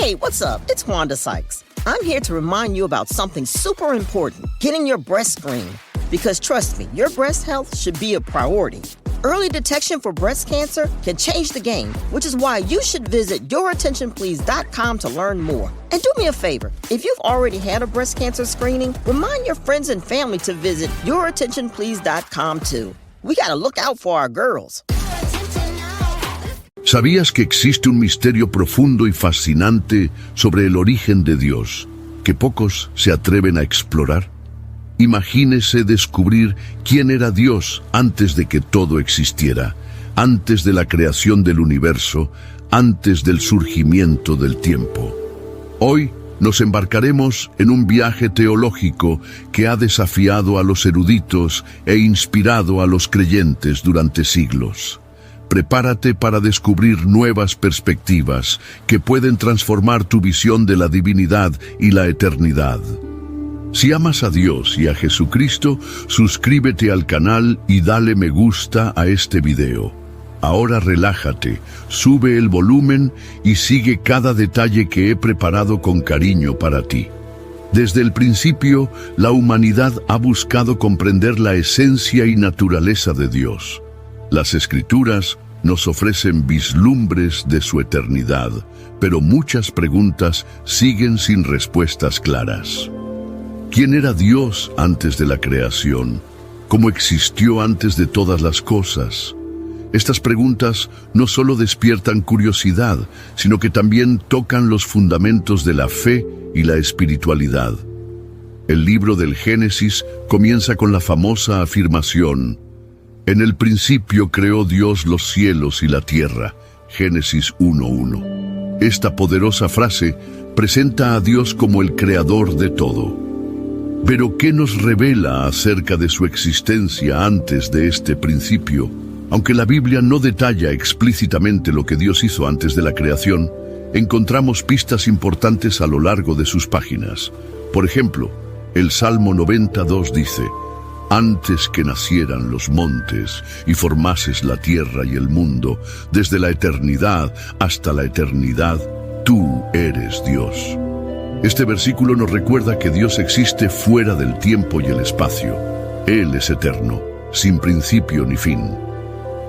Hey, what's up? It's Wanda Sykes. I'm here to remind you about something super important, getting your breast screened. Because trust me, your breast health should be a priority. Early detection for breast cancer can change the game, which is why you should visit yourattentionplease.com to learn more. And do me a favor, if you've already had a breast cancer screening, remind your friends and family to visit yourattentionplease.com too. We gotta look out for our girls. ¿Sabías que existe un misterio profundo y fascinante sobre el origen de Dios, que pocos se atreven a explorar? Imagínese descubrir quién era Dios antes de que todo existiera, antes de la creación del universo, antes del surgimiento del tiempo. Hoy nos embarcaremos en un viaje teológico que ha desafiado a los eruditos e inspirado a los creyentes durante siglos. Prepárate para descubrir nuevas perspectivas que pueden transformar tu visión de la divinidad y la eternidad. Si amas a Dios y a Jesucristo, suscríbete al canal y dale me gusta a este video. Ahora relájate, sube el volumen y sigue cada detalle que he preparado con cariño para ti. Desde el principio, la humanidad ha buscado comprender la esencia y naturaleza de Dios. Las Escrituras nos ofrecen vislumbres de su eternidad, pero muchas preguntas siguen sin respuestas claras. ¿Quién era Dios antes de la creación? ¿Cómo existió antes de todas las cosas? Estas preguntas no solo despiertan curiosidad, sino que también tocan los fundamentos de la fe y la espiritualidad. El libro del Génesis comienza con la famosa afirmación: en el principio creó Dios los cielos y la tierra. Génesis 1:1. Esta poderosa frase presenta a Dios como el creador de todo. Pero ¿qué nos revela acerca de su existencia antes de este principio? Aunque la Biblia no detalla explícitamente lo que Dios hizo antes de la creación, encontramos pistas importantes a lo largo de sus páginas. Por ejemplo, el Salmo 92 dice: antes que nacieran los montes y formases la tierra y el mundo, desde la eternidad hasta la eternidad, tú eres Dios. Este versículo nos recuerda que Dios existe fuera del tiempo y el espacio. Él es eterno, sin principio ni fin.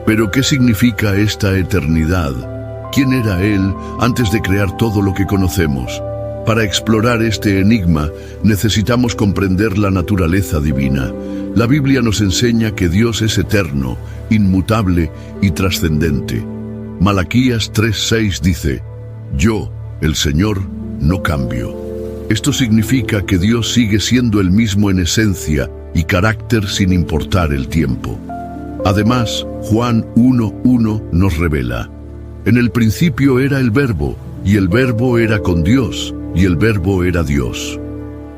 Pero ¿qué significa esta eternidad? ¿Quién era Él antes de crear todo lo que conocemos? Para explorar este enigma, necesitamos comprender la naturaleza divina. La Biblia nos enseña que Dios es eterno, inmutable y trascendente. Malaquías 3:6 dice: yo, el Señor, no cambio. Esto significa que Dios sigue siendo el mismo en esencia y carácter sin importar el tiempo. Además, Juan 1:1 nos revela: en el principio era el Verbo, y el Verbo era con Dios, y el Verbo era Dios.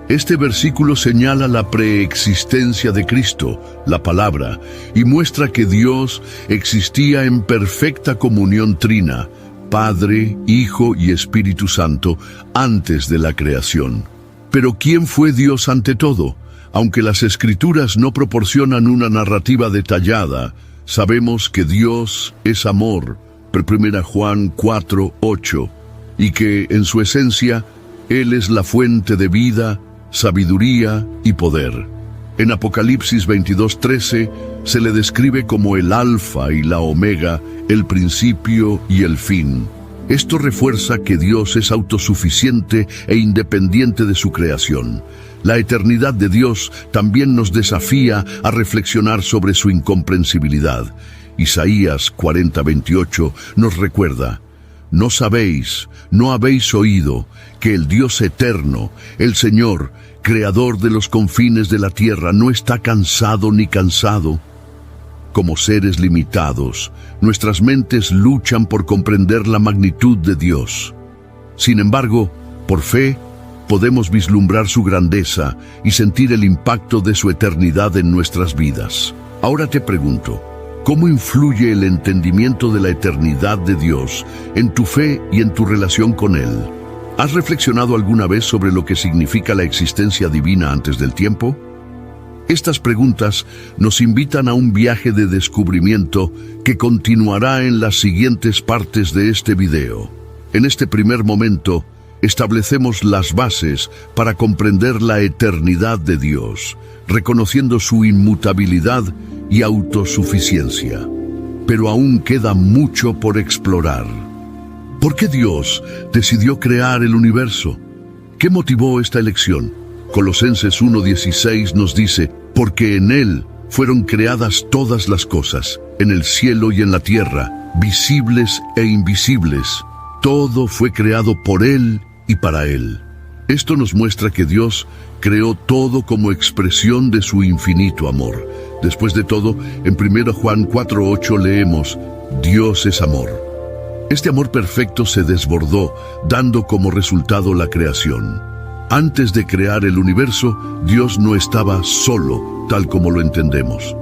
Este versículo señala la preexistencia de Cristo, la Palabra, y muestra que Dios existía en perfecta comunión trina, Padre, Hijo y Espíritu Santo, antes de la creación. Pero ¿quién fue Dios ante todo? Aunque las Escrituras no proporcionan una narrativa detallada, sabemos que Dios es amor, 1 Juan 4:8, y que, en su esencia, Él es la fuente de vida, sabiduría y poder. En Apocalipsis 22:13 se le describe como el Alfa y la Omega, el principio y el fin. Esto refuerza que Dios es autosuficiente e independiente de su creación. La eternidad de Dios también nos desafía a reflexionar sobre su incomprensibilidad. Isaías 40:28 nos recuerda: ¿no sabéis, no habéis oído, que el Dios eterno, el Señor, creador de los confines de la tierra, no está cansado ni cansado? Como seres limitados, nuestras mentes luchan por comprender la magnitud de Dios. Sin embargo, por fe, podemos vislumbrar su grandeza y sentir el impacto de su eternidad en nuestras vidas. Ahora te pregunto, ¿cómo influye el entendimiento de la eternidad de Dios en tu fe y en tu relación con Él? ¿Has reflexionado alguna vez sobre lo que significa la existencia divina antes del tiempo? Estas preguntas nos invitan a un viaje de descubrimiento que continuará en las siguientes partes de este video. En este primer momento, establecemos las bases para comprender la eternidad de Dios, reconociendo su inmutabilidad y autosuficiencia. Pero aún queda mucho por explorar. ¿Por qué Dios decidió crear el universo? ¿Qué motivó esta elección? Colosenses 1:16 nos dice, porque en Él fueron creadas todas las cosas, en el cielo y en la tierra, visibles e invisibles. Todo fue creado por Él y para Él. Esto nos muestra que Dios creó todo como expresión de su infinito amor. Después de todo, en 1 Juan 4:8 leemos, Dios es amor. Este amor perfecto se desbordó, dando como resultado la creación. Antes de crear el universo, Dios no estaba solo, tal como lo entendemos.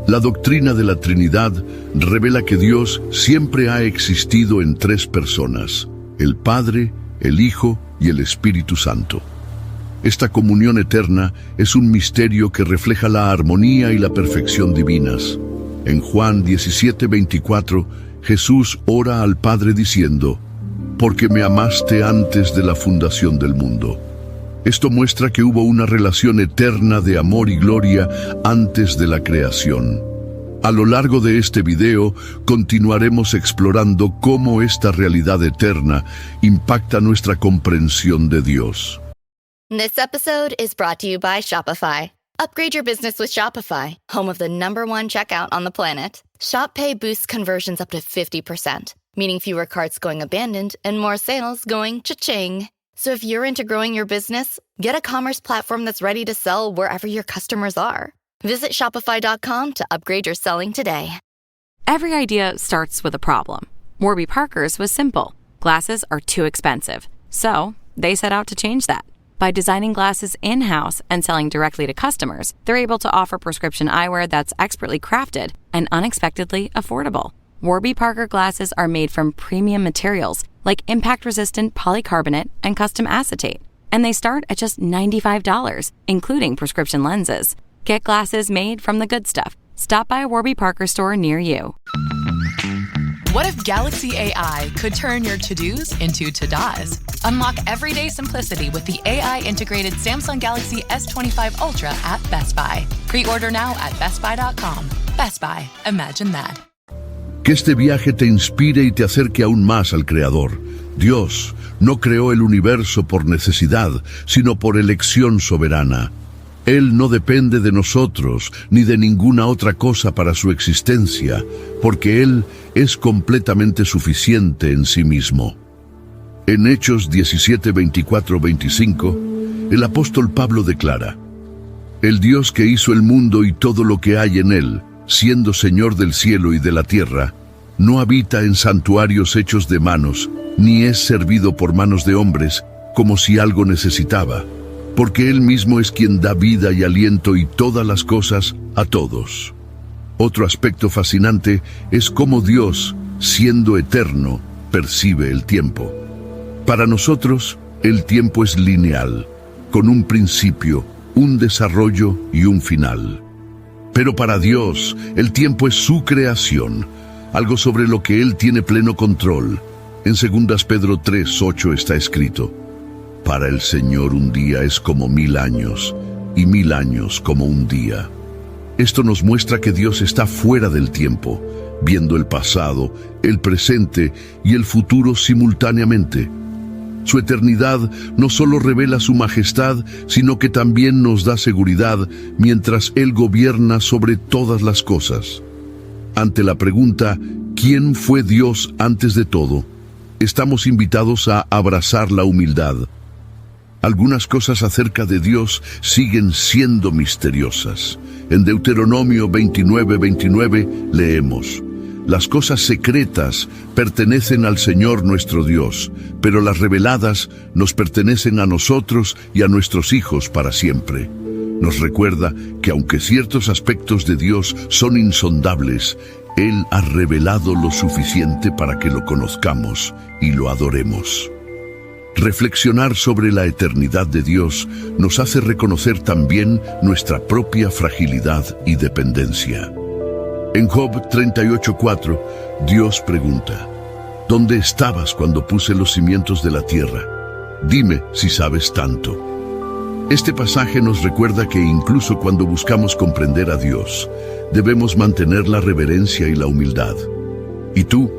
La doctrina de la Trinidad revela que Dios siempre ha existido en tres personas, el Padre, el Hijo y el Espíritu Santo. Esta comunión eterna es un misterio que refleja la armonía y la perfección divinas. En Juan 17:24, Jesús ora al Padre diciendo, «Porque me amaste antes de la fundación del mundo». Esto muestra que hubo una relación eterna de amor y gloria antes de la creación. A lo largo de este video, continuaremos explorando cómo esta realidad eterna impacta nuestra comprensión de Dios. This episode is brought to you by Shopify. Upgrade your business with Shopify, home of the #1 checkout on the planet. Shop Pay boosts conversions up to 50%, meaning fewer carts going abandoned and more sales going cha-ching. So if you're into growing your business, get a commerce platform that's ready to sell wherever your customers are. Visit Shopify.com to upgrade your selling today. Every idea starts with a problem. Warby Parker's was simple. Glasses are too expensive. So they set out to change that. By designing glasses in-house and selling directly to customers, they're able to offer prescription eyewear that's expertly crafted and unexpectedly affordable. Warby Parker glasses are made from premium materials like impact-resistant polycarbonate and custom acetate. And they start at just $95, including prescription lenses. Get glasses made from the good stuff. Stop by a Warby Parker store near you. What if Galaxy AI could turn your to-dos into to-dos? Unlock everyday simplicity with the AI-integrated Samsung Galaxy S25 Ultra at Best Buy. Pre-order now at bestbuy.com. Best Buy. Imagine that. Que este viaje te inspire y te acerque aún más al Creador. Dios no creó el universo por necesidad, sino por elección soberana. Él no depende de nosotros ni de ninguna otra cosa para su existencia, porque Él es completamente suficiente en sí mismo. En Hechos 17:24-25, el apóstol Pablo declara, «El Dios que hizo el mundo y todo lo que hay en él, siendo Señor del cielo y de la tierra, no habita en santuarios hechos de manos, ni es servido por manos de hombres, como si algo necesitaba, porque Él mismo es quien da vida y aliento y todas las cosas a todos». Otro aspecto fascinante es cómo Dios, siendo eterno, percibe el tiempo. Para nosotros, el tiempo es lineal, con un principio, un desarrollo y un final. Pero para Dios, el tiempo es su creación, algo sobre lo que Él tiene pleno control. En 2 Pedro 3:8 está escrito, «Para el Señor un día es como 1000 años, y 1000 años como un día». Esto nos muestra que Dios está fuera del tiempo, viendo el pasado, el presente y el futuro simultáneamente. Su eternidad no solo revela su majestad, sino que también nos da seguridad mientras Él gobierna sobre todas las cosas. Ante la pregunta, ¿quién fue Dios antes de todo?, estamos invitados a abrazar la humildad. Algunas cosas acerca de Dios siguen siendo misteriosas. En Deuteronomio 29:29 leemos, «Las cosas secretas pertenecen al Señor nuestro Dios, pero las reveladas nos pertenecen a nosotros y a nuestros hijos para siempre». Nos recuerda que aunque ciertos aspectos de Dios son insondables, Él ha revelado lo suficiente para que lo conozcamos y lo adoremos. Reflexionar sobre la eternidad de Dios nos hace reconocer también nuestra propia fragilidad y dependencia. En Job 38:4, Dios pregunta, «¿Dónde estabas cuando puse los cimientos de la tierra? Dime si sabes tanto. Este pasaje nos recuerda que incluso cuando buscamos comprender a Dios, debemos mantener la reverencia y la humildad. ¿Y tú?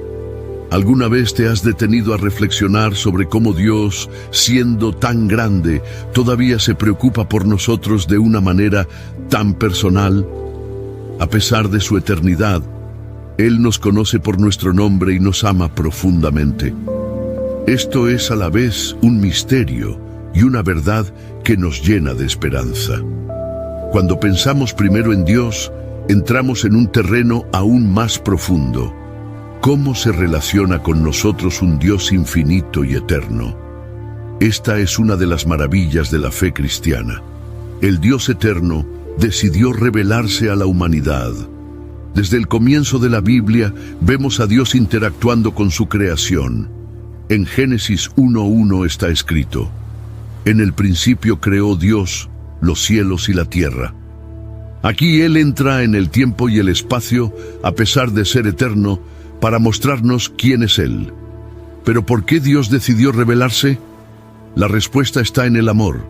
¿Alguna vez te has detenido a reflexionar sobre cómo Dios, siendo tan grande, todavía se preocupa por nosotros de una manera tan personal? A pesar de su eternidad, Él nos conoce por nuestro nombre y nos ama profundamente. Esto es a la vez un misterio y una verdad que nos llena de esperanza. Cuando pensamos primero en Dios, entramos en un terreno aún más profundo. ¿Cómo se relaciona con nosotros un Dios infinito y eterno? Esta es una de las maravillas de la fe cristiana. El Dios eterno decidió revelarse a la humanidad. Desde el comienzo de la Biblia vemos a Dios interactuando con su creación. En Génesis 1:1 está escrito: en el principio creó Dios los cielos y la tierra. Aquí Él entra en el tiempo y el espacio, a pesar de ser eterno, para mostrarnos quién es Él. ¿Pero por qué Dios decidió revelarse? La respuesta está en el amor.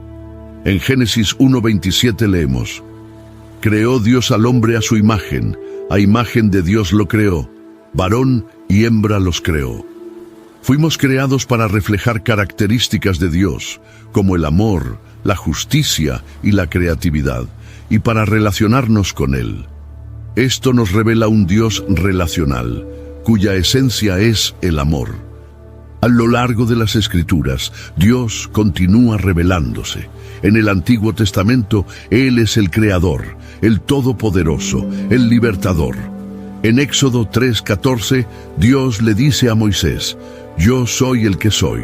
En Génesis 1:27 leemos: creó Dios al hombre a su imagen, a imagen de Dios lo creó, varón y hembra los creó. Fuimos creados para reflejar características de Dios, como el amor, la justicia y la creatividad, y para relacionarnos con Él. Esto nos revela un Dios relacional, cuya esencia es el amor. A lo largo de las Escrituras, Dios continúa revelándose. En el Antiguo Testamento, Él es el Creador, el Todopoderoso, el Libertador. En Éxodo 3:14, Dios le dice a Moisés: yo soy el que soy.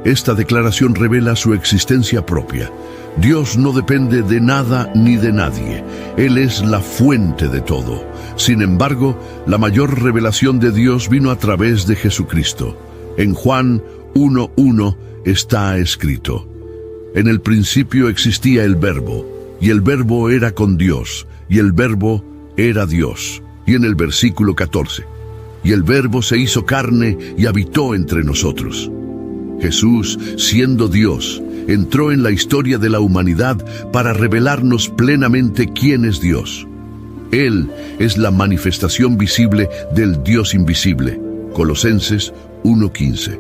Esta declaración revela su existencia propia. Dios no depende de nada ni de nadie. Él es la fuente de todo. Sin embargo, la mayor revelación de Dios vino a través de Jesucristo. En Juan 1:1 está escrito: en el principio existía el Verbo, y el Verbo era con Dios, y el Verbo era Dios. Y en el versículo 14: y el Verbo se hizo carne y habitó entre nosotros. Jesús, siendo Dios, entró en la historia de la humanidad para revelarnos plenamente quién es Dios. Él es la manifestación visible del Dios invisible. Colosenses 1:15.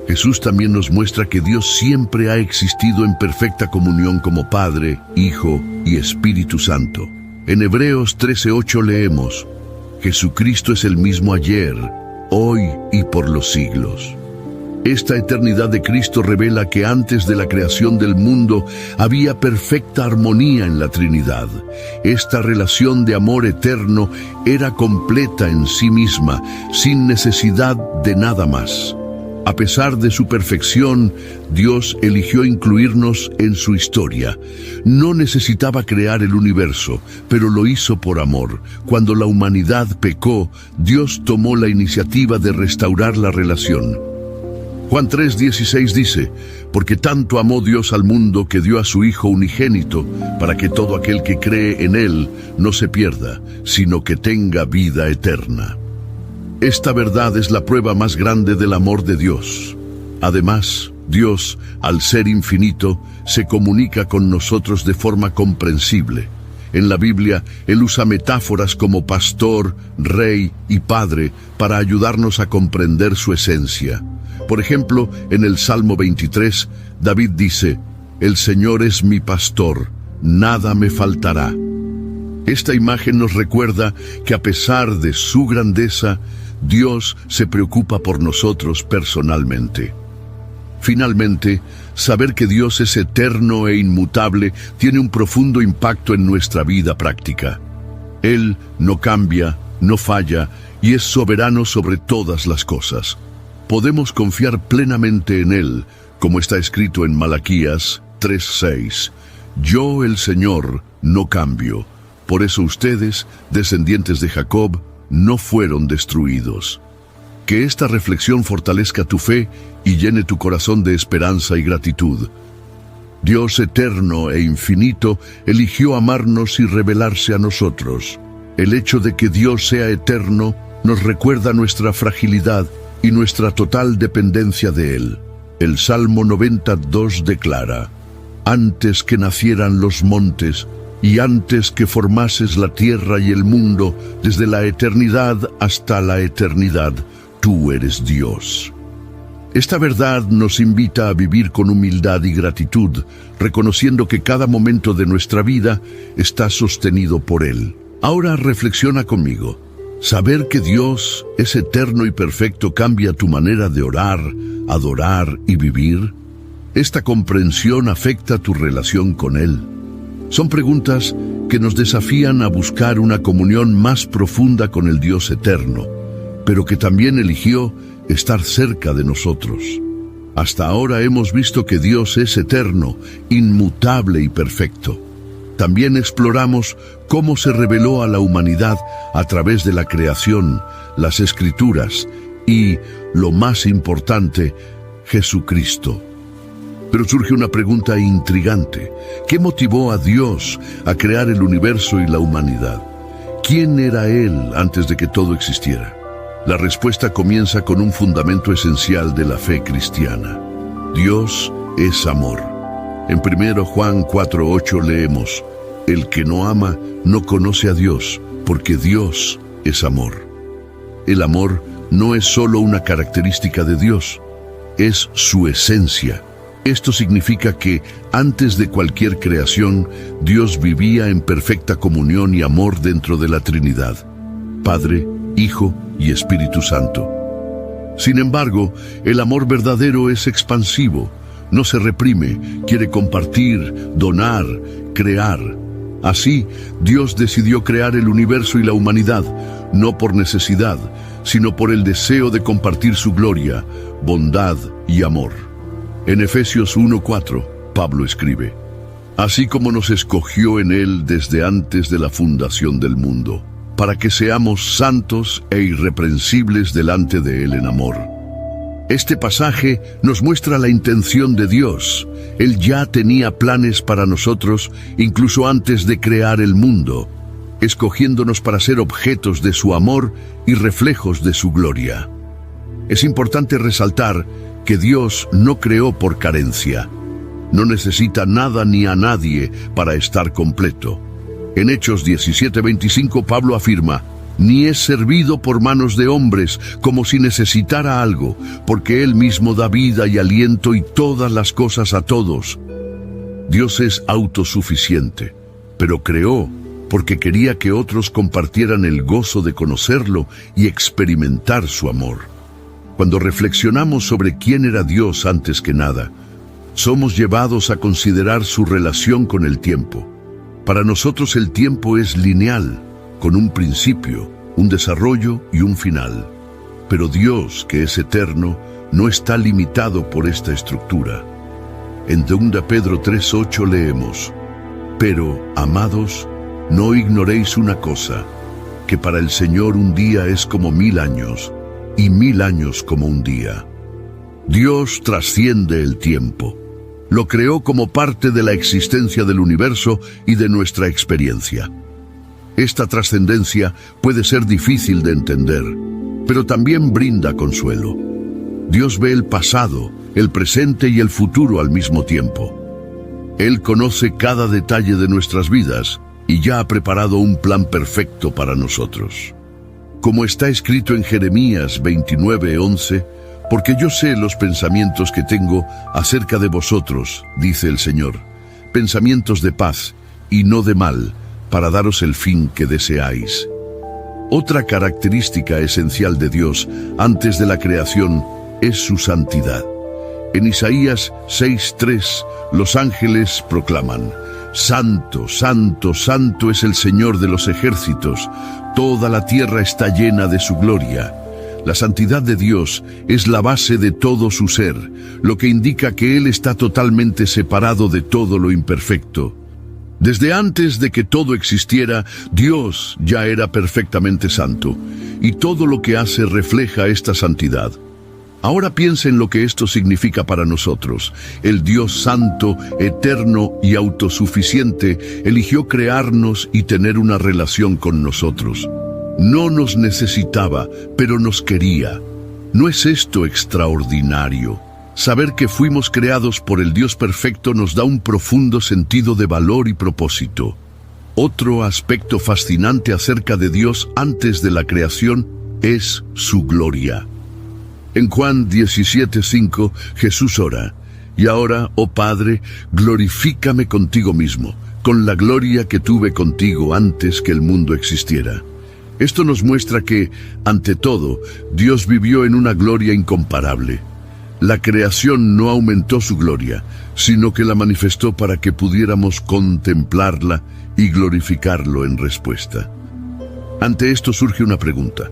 Jesús también nos muestra que Dios siempre ha existido en perfecta comunión como Padre, Hijo y Espíritu Santo. En Hebreos 13:8 leemos: Jesucristo es el mismo ayer, hoy y por los siglos. Esta eternidad de Cristo revela que antes de la creación del mundo había perfecta armonía en la Trinidad. Esta relación de amor eterno era completa en sí misma, sin necesidad de nada más. A pesar de su perfección, Dios eligió incluirnos en su historia. No necesitaba crear el universo, pero lo hizo por amor. Cuando la humanidad pecó, Dios tomó la iniciativa de restaurar la relación. Juan 3:16 dice: porque tanto amó Dios al mundo que dio a su Hijo unigénito, para que todo aquel que cree en Él no se pierda, sino que tenga vida eterna. Esta verdad es la prueba más grande del amor de Dios. Además, Dios, al ser infinito, se comunica con nosotros de forma comprensible. En la Biblia, Él usa metáforas como pastor, rey y padre para ayudarnos a comprender su esencia. Por ejemplo, en el Salmo 23, David dice: el Señor es mi pastor, nada me faltará. Esta imagen nos recuerda que a pesar de su grandeza, Dios se preocupa por nosotros personalmente. Finalmente, saber que Dios es eterno e inmutable tiene un profundo impacto en nuestra vida práctica. Él no cambia, no falla y es soberano sobre todas las cosas. Podemos confiar plenamente en Él, como está escrito en Malaquías 3:6. Yo, el Señor, no cambio. Por eso ustedes, descendientes de Jacob, no fueron destruidos. Que esta reflexión fortalezca tu fe y llene tu corazón de esperanza y gratitud. Dios eterno e infinito eligió amarnos y revelarse a nosotros. El hecho de que Dios sea eterno nos recuerda nuestra fragilidad y nuestra total dependencia de Él. El Salmo 92 declara: antes que nacieran los montes, y antes que formases la tierra y el mundo, desde la eternidad hasta la eternidad, tú eres Dios. Esta verdad nos invita a vivir con humildad y gratitud, reconociendo que cada momento de nuestra vida está sostenido por Él. Ahora reflexiona conmigo. Saber que Dios es eterno y perfecto cambia tu manera de orar, adorar y vivir. Esta comprensión afecta tu relación con Él. Son preguntas que nos desafían a buscar una comunión más profunda con el Dios eterno, pero que también eligió estar cerca de nosotros. Hasta ahora hemos visto que Dios es eterno, inmutable y perfecto. También exploramos cómo se reveló a la humanidad a través de la creación, las Escrituras y, lo más importante, Jesucristo. Pero surge una pregunta intrigante. ¿Qué motivó a Dios a crear el universo y la humanidad? ¿Quién era Él antes de que todo existiera? La respuesta comienza con un fundamento esencial de la fe cristiana. Dios es amor. En 1 Juan 4:8 leemos: el que no ama no conoce a Dios, porque Dios es amor. El amor no es solo una característica de Dios, es su esencia. Esto significa que antes de cualquier creación, Dios vivía en perfecta comunión y amor dentro de la Trinidad: Padre, Hijo y Espíritu Santo. Sin embargo, el amor verdadero es expansivo, no se reprime, quiere compartir, donar, crear. Así, Dios decidió crear el universo y la humanidad, no por necesidad, sino por el deseo de compartir su gloria, bondad y amor. En Efesios 1:4, Pablo escribe: así como nos escogió en Él desde antes de la fundación del mundo, para que seamos santos e irreprensibles delante de Él en amor. Este pasaje nos muestra la intención de Dios. Él ya tenía planes para nosotros incluso antes de crear el mundo, escogiéndonos para ser objetos de su amor y reflejos de su gloria. Es importante resaltar que Dios no creó por carencia. No necesita nada ni a nadie para estar completo. En Hechos 17:25 Pablo afirma: ni es servido por manos de hombres como si necesitara algo, porque Él mismo da vida y aliento y todas las cosas a todos. Dios es autosuficiente, pero creó porque quería que otros compartieran el gozo de conocerlo y experimentar su amor. Cuando reflexionamos sobre quién era Dios antes que nada, somos llevados a considerar su relación con el tiempo. Para nosotros el tiempo es lineal, con un principio, un desarrollo y un final. Pero Dios, que es eterno, no está limitado por esta estructura. En 2 Pedro 3:8 leemos: pero, amados, no ignoréis una cosa, que para el Señor un día es como 1000 años, y 1000 años como un día. Dios trasciende el tiempo. Lo creó como parte de la existencia del universo y de nuestra experiencia. Esta trascendencia puede ser difícil de entender, pero también brinda consuelo. Dios ve el pasado, el presente y el futuro al mismo tiempo. Él conoce cada detalle de nuestras vidas y ya ha preparado un plan perfecto para nosotros. Como está escrito en Jeremías 29:11, porque yo sé los pensamientos que tengo acerca de vosotros, dice el Señor, pensamientos de paz y no de mal, para daros el fin que deseáis. Otra característica esencial de Dios antes de la creación es su santidad. En Isaías 6:3, los ángeles proclaman: Santo, santo, santo es el Señor de los ejércitos, toda la tierra está llena de su gloria. La santidad de Dios es la base de todo su ser, lo que indica que Él está totalmente separado de todo lo imperfecto. Desde antes de que todo existiera, Dios ya era perfectamente santo, y todo lo que hace refleja esta santidad. Ahora piensa en lo que esto significa para nosotros. El Dios santo, eterno y autosuficiente eligió crearnos y tener una relación con nosotros. No nos necesitaba, pero nos quería. ¿No es esto extraordinario? Saber que fuimos creados por el Dios perfecto nos da un profundo sentido de valor y propósito. Otro aspecto fascinante acerca de Dios antes de la creación es su gloria. En Juan 17:5, Jesús ora: «Y ahora, oh Padre, glorifícame contigo mismo, con la gloria que tuve contigo antes que el mundo existiera». Esto nos muestra que, ante todo, Dios vivió en una gloria incomparable. La creación no aumentó su gloria, sino que la manifestó para que pudiéramos contemplarla y glorificarlo en respuesta. Ante esto surge una pregunta: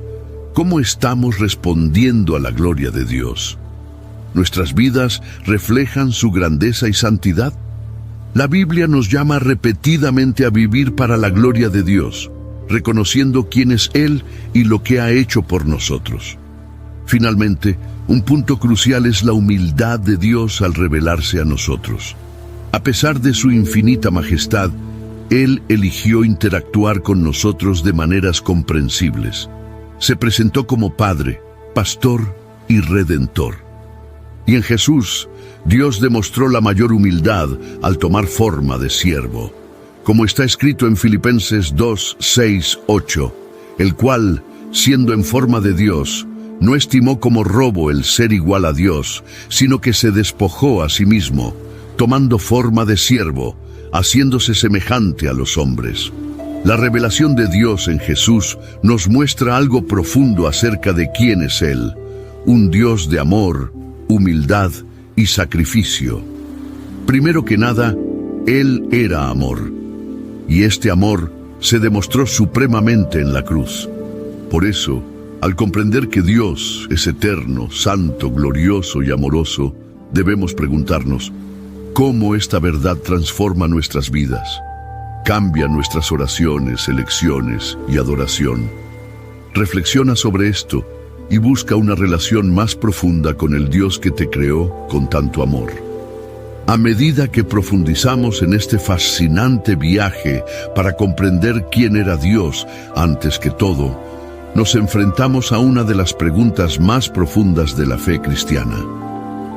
¿cómo estamos respondiendo a la gloria de Dios? ¿Nuestras vidas reflejan su grandeza y santidad? La Biblia nos llama repetidamente a vivir para la gloria de Dios, reconociendo quién es Él y lo que ha hecho por nosotros. Finalmente, un punto crucial es la humildad de Dios al revelarse a nosotros. A pesar de su infinita majestad, Él eligió interactuar con nosotros de maneras comprensibles. Se presentó como Padre, Pastor y Redentor. Y en Jesús, Dios demostró la mayor humildad al tomar forma de siervo. Como está escrito en Filipenses 2:6-8, el cual, siendo en forma de Dios, no estimó como robo el ser igual a Dios, sino que se despojó a sí mismo, tomando forma de siervo, haciéndose semejante a los hombres. La revelación de Dios en Jesús nos muestra algo profundo acerca de quién es Él: un Dios de amor, humildad y sacrificio. Primero que nada, Él era amor, y este amor se demostró supremamente en la cruz. Por eso, al comprender que Dios es eterno, santo, glorioso y amoroso, debemos preguntarnos: ¿cómo esta verdad transforma nuestras vidas? Cambia nuestras oraciones, elecciones y adoración. Reflexiona sobre esto y busca una relación más profunda con el Dios que te creó con tanto amor. A medida que profundizamos en este fascinante viaje para comprender quién era Dios antes que todo, nos enfrentamos a una de las preguntas más profundas de la fe cristiana.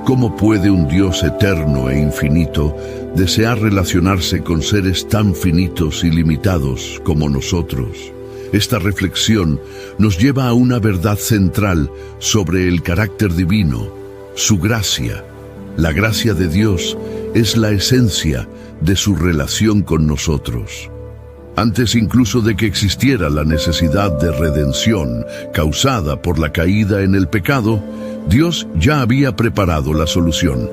¿Cómo puede un Dios eterno e infinito desear relacionarse con seres tan finitos y limitados como nosotros? Esta reflexión nos lleva a una verdad central sobre el carácter divino, su gracia. La gracia de Dios es la esencia de su relación con nosotros. Antes incluso de que existiera la necesidad de redención causada por la caída en el pecado, Dios ya había preparado la solución.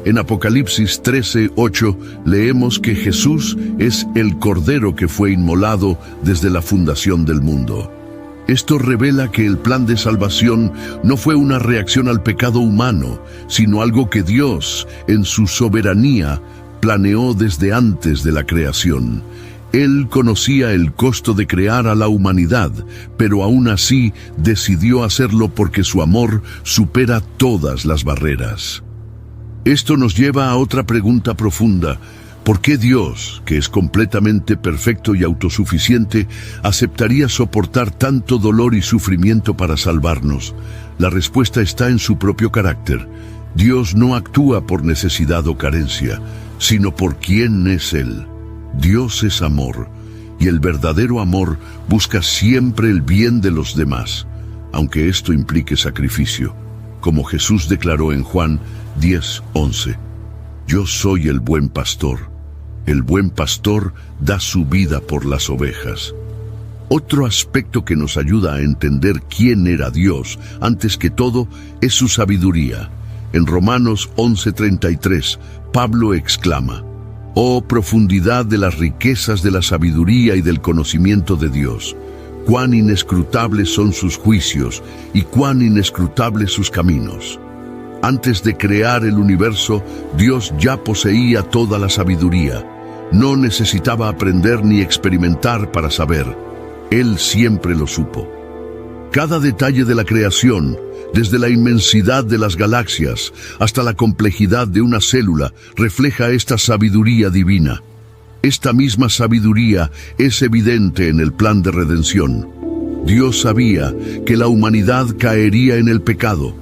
En Apocalipsis 13:8 leemos que Jesús es el Cordero que fue inmolado desde la fundación del mundo. Esto revela que el plan de salvación no fue una reacción al pecado humano, sino algo que Dios, en su soberanía, planeó desde antes de la creación. Él conocía el costo de crear a la humanidad, pero aún así decidió hacerlo porque su amor supera todas las barreras. Esto nos lleva a otra pregunta profunda: ¿por qué Dios, que es completamente perfecto y autosuficiente, aceptaría soportar tanto dolor y sufrimiento para salvarnos? La respuesta está en su propio carácter. Dios no actúa por necesidad o carencia, sino por quién es Él. Dios es amor, y el verdadero amor busca siempre el bien de los demás, aunque esto implique sacrificio, como Jesús declaró en Juan 10:11. Yo soy el buen pastor. El buen pastor da su vida por las ovejas. Otro aspecto que nos ayuda a entender quién era Dios, antes que todo, es su sabiduría. En Romanos 11:33, Pablo exclama: «Oh profundidad de las riquezas de la sabiduría y del conocimiento de Dios! Cuán inescrutables son sus juicios y cuán inescrutables sus caminos». Antes de crear el universo, Dios ya poseía toda la sabiduría. No necesitaba aprender ni experimentar para saber. Él siempre lo supo. Cada detalle de la creación, desde la inmensidad de las galaxias hasta la complejidad de una célula, refleja esta sabiduría divina. Esta misma sabiduría es evidente en el plan de redención. Dios sabía que la humanidad caería en el pecado.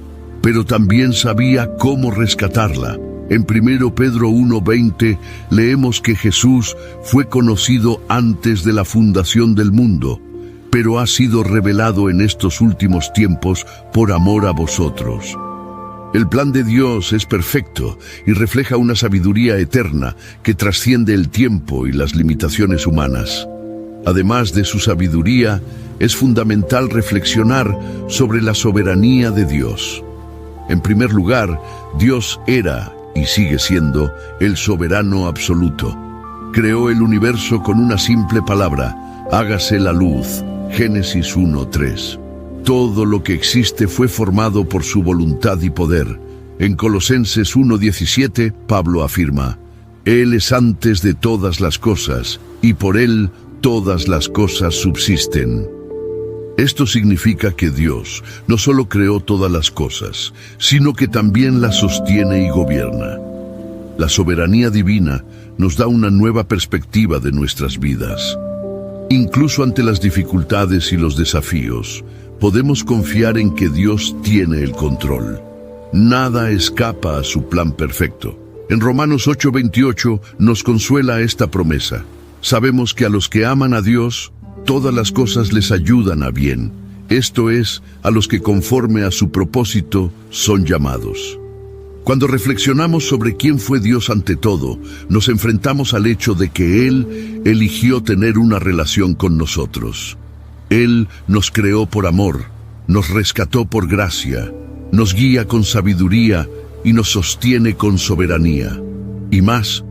pero también sabía cómo rescatarla. En 1 Pedro 1:20 leemos que Jesús fue conocido antes de la fundación del mundo, pero ha sido revelado en estos últimos tiempos por amor a vosotros. El plan de Dios es perfecto y refleja una sabiduría eterna que trasciende el tiempo y las limitaciones humanas. Además de su sabiduría, es fundamental reflexionar sobre la soberanía de Dios. En primer lugar, Dios era y sigue siendo el soberano absoluto. Creó el universo con una simple palabra: hágase la luz. Génesis 1:3. Todo lo que existe fue formado por su voluntad y poder. En Colosenses 1:17, Pablo afirma: Él es antes de todas las cosas, y por Él todas las cosas subsisten. Esto significa que Dios no solo creó todas las cosas, sino que también las sostiene y gobierna. La soberanía divina nos da una nueva perspectiva de nuestras vidas. Incluso ante las dificultades y los desafíos, podemos confiar en que Dios tiene el control. Nada escapa a su plan perfecto. En Romanos 8:28 nos consuela esta promesa: sabemos que a los que aman a Dios, todas las cosas les ayudan a bien, esto es, a los que conforme a su propósito son llamados. Cuando reflexionamos sobre quién fue Dios ante todo, nos enfrentamos al hecho de que Él eligió tener una relación con nosotros. Él nos creó por amor, nos rescató por gracia, nos guía con sabiduría y nos sostiene con soberanía. Y más,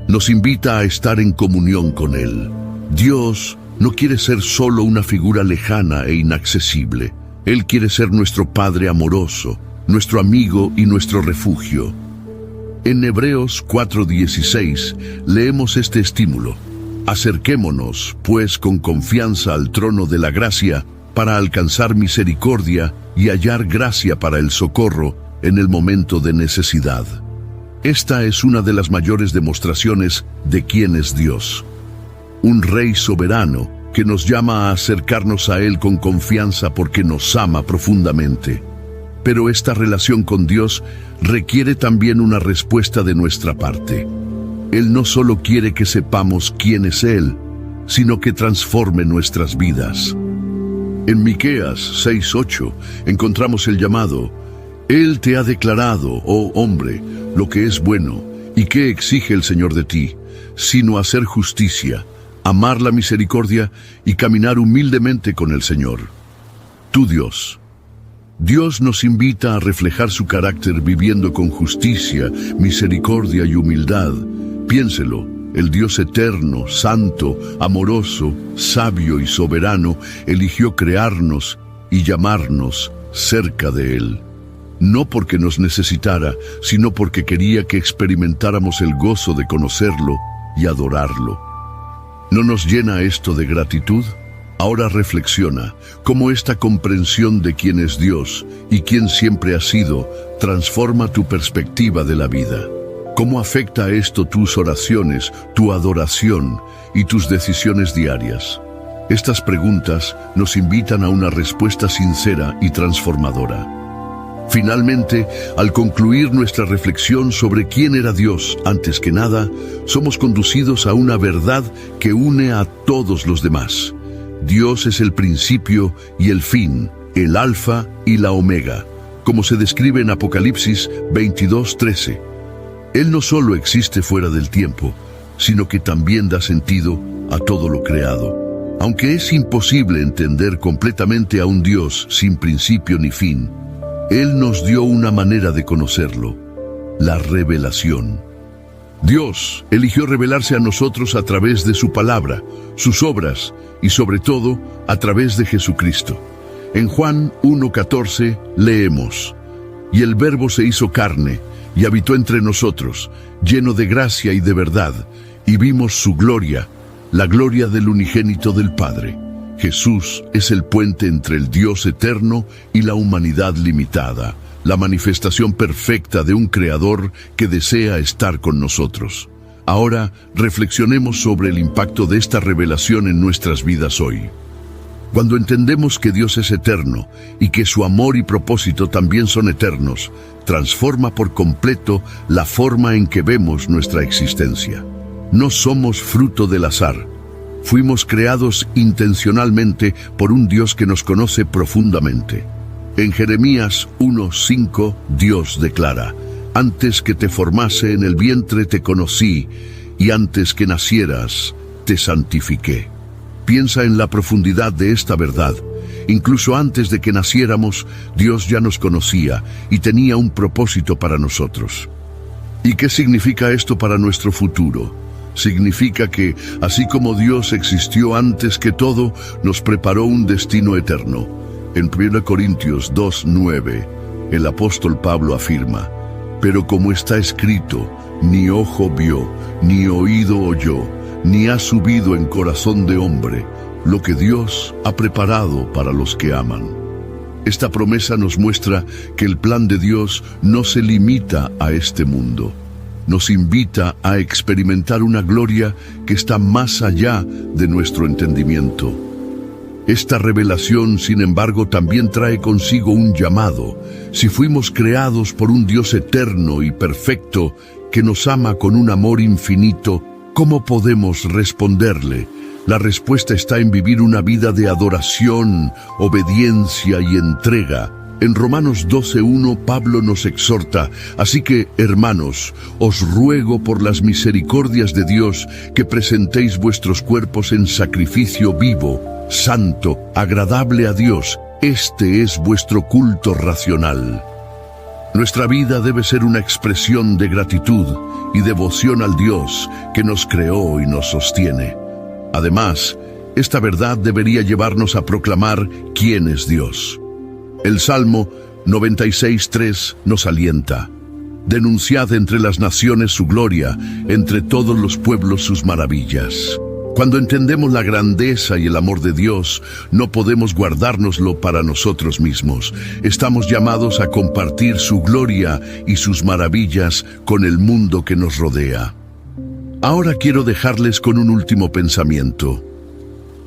nos invita a estar en comunión con Él. Dios no quiere ser solo una figura lejana e inaccesible. Él quiere ser nuestro Padre amoroso, nuestro amigo y nuestro refugio. En Hebreos 4:16 leemos este estímulo: acerquémonos, pues, con confianza al trono de la gracia, para alcanzar misericordia y hallar gracia para el socorro en el momento de necesidad. Esta es una de las mayores demostraciones de quién es Dios. Un Rey soberano que nos llama a acercarnos a Él con confianza porque nos ama profundamente. Pero esta relación con Dios requiere también una respuesta de nuestra parte. Él no solo quiere que sepamos quién es Él, sino que transforme nuestras vidas. En Miqueas 6:8 encontramos el llamado: Él te ha declarado, oh hombre, lo que es bueno, y qué exige el Señor de ti, sino hacer justicia, amar la misericordia y caminar humildemente con el Señor. Tu Dios. Dios nos invita a reflejar su carácter viviendo con justicia, misericordia y humildad. Piénselo, el Dios eterno, santo, amoroso, sabio y soberano eligió crearnos y llamarnos cerca de Él. No porque nos necesitara, sino porque quería que experimentáramos el gozo de conocerlo y adorarlo. ¿No nos llena esto de gratitud? Ahora reflexiona cómo esta comprensión de quién es Dios y quién siempre ha sido transforma tu perspectiva de la vida. ¿Cómo afecta esto tus oraciones, tu adoración y tus decisiones diarias? Estas preguntas nos invitan a una respuesta sincera y transformadora. Finalmente, al concluir nuestra reflexión sobre quién era Dios, antes que nada, somos conducidos a una verdad que une a todos los demás. Dios es el principio y el fin, el alfa y la omega, como se describe en Apocalipsis 22:13. Él no solo existe fuera del tiempo, sino que también da sentido a todo lo creado. Aunque es imposible entender completamente a un Dios sin principio ni fin, Él nos dio una manera de conocerlo: la revelación. Dios eligió revelarse a nosotros a través de su palabra, sus obras y sobre todo a través de Jesucristo. En Juan 1:14 leemos: Y el Verbo se hizo carne y habitó entre nosotros, lleno de gracia y de verdad, y vimos su gloria, la gloria del unigénito del Padre. Jesús es el puente entre el Dios eterno y la humanidad limitada, la manifestación perfecta de un Creador que desea estar con nosotros. Ahora reflexionemos sobre el impacto de esta revelación en nuestras vidas hoy. Cuando entendemos que Dios es eterno y que su amor y propósito también son eternos, transforma por completo la forma en que vemos nuestra existencia. No somos fruto del azar. Fuimos creados intencionalmente por un Dios que nos conoce profundamente. En Jeremías 1:5, Dios declara: «Antes que te formase en el vientre te conocí, y antes que nacieras te santifiqué». Piensa en la profundidad de esta verdad. Incluso antes de que naciéramos, Dios ya nos conocía y tenía un propósito para nosotros. ¿Y qué significa esto para nuestro futuro? Significa que, así como Dios existió antes que todo, nos preparó un destino eterno. En 1 Corintios 2:9, el apóstol Pablo afirma: «Pero como está escrito, ni ojo vio, ni oído oyó, ni ha subido en corazón de hombre lo que Dios ha preparado para los que aman». Esta promesa nos muestra que el plan de Dios no se limita a este mundo. Nos invita a experimentar una gloria que está más allá de nuestro entendimiento. Esta revelación, sin embargo, también trae consigo un llamado. Si fuimos creados por un Dios eterno y perfecto que nos ama con un amor infinito, ¿cómo podemos responderle? La respuesta está en vivir una vida de adoración, obediencia y entrega. En Romanos 12:1, Pablo nos exhorta: «Así que, hermanos, os ruego por las misericordias de Dios que presentéis vuestros cuerpos en sacrificio vivo, santo, agradable a Dios. Este es vuestro culto racional». Nuestra vida debe ser una expresión de gratitud y devoción al Dios que nos creó y nos sostiene. Además, esta verdad debería llevarnos a proclamar quién es Dios. El Salmo 96:3 nos alienta: «Denunciad entre las naciones su gloria, entre todos los pueblos sus maravillas». Cuando entendemos la grandeza y el amor de Dios, no podemos guardárnoslo para nosotros mismos. Estamos llamados a compartir su gloria y sus maravillas con el mundo que nos rodea. Ahora quiero dejarles con un último pensamiento.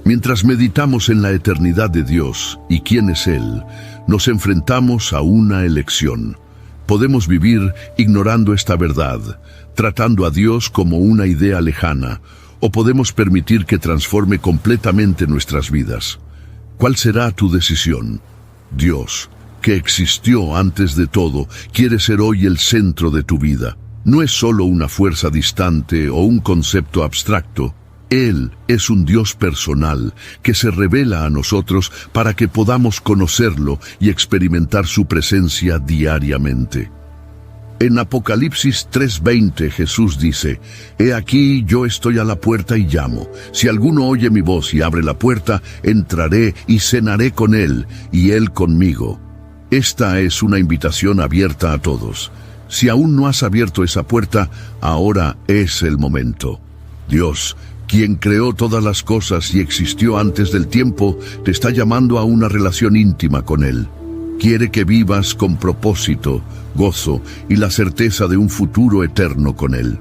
Mientras meditamos en la eternidad de Dios y quién es Él, nos enfrentamos a una elección. Podemos vivir ignorando esta verdad, tratando a Dios como una idea lejana, o podemos permitir que transforme completamente nuestras vidas. ¿Cuál será tu decisión? Dios, que existió antes de todo, quiere ser hoy el centro de tu vida. No es solo una fuerza distante o un concepto abstracto. Él es un Dios personal que se revela a nosotros para que podamos conocerlo y experimentar su presencia diariamente. En Apocalipsis 3:20 Jesús dice: «He aquí yo estoy a la puerta y llamo. Si alguno oye mi voz y abre la puerta, entraré y cenaré con él y él conmigo». Esta es una invitación abierta a todos. Si aún no has abierto esa puerta, ahora es el momento. Dios, quien creó todas las cosas y existió antes del tiempo, te está llamando a una relación íntima con Él. Quiere que vivas con propósito, gozo y la certeza de un futuro eterno con Él.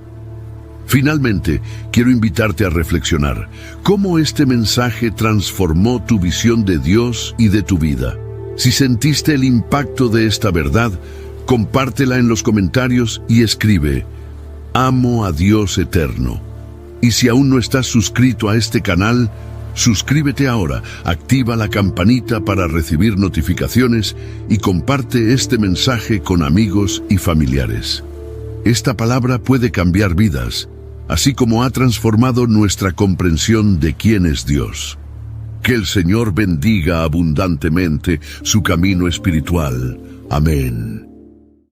Finalmente, quiero invitarte a reflexionar cómo este mensaje transformó tu visión de Dios y de tu vida. Si sentiste el impacto de esta verdad, compártela en los comentarios y escribe: «Amo a Dios eterno». Y si aún no estás suscrito a este canal, suscríbete ahora, activa la campanita para recibir notificaciones y comparte este mensaje con amigos y familiares. Esta palabra puede cambiar vidas, así como ha transformado nuestra comprensión de quién es Dios. Que el Señor bendiga abundantemente su camino espiritual. Amén.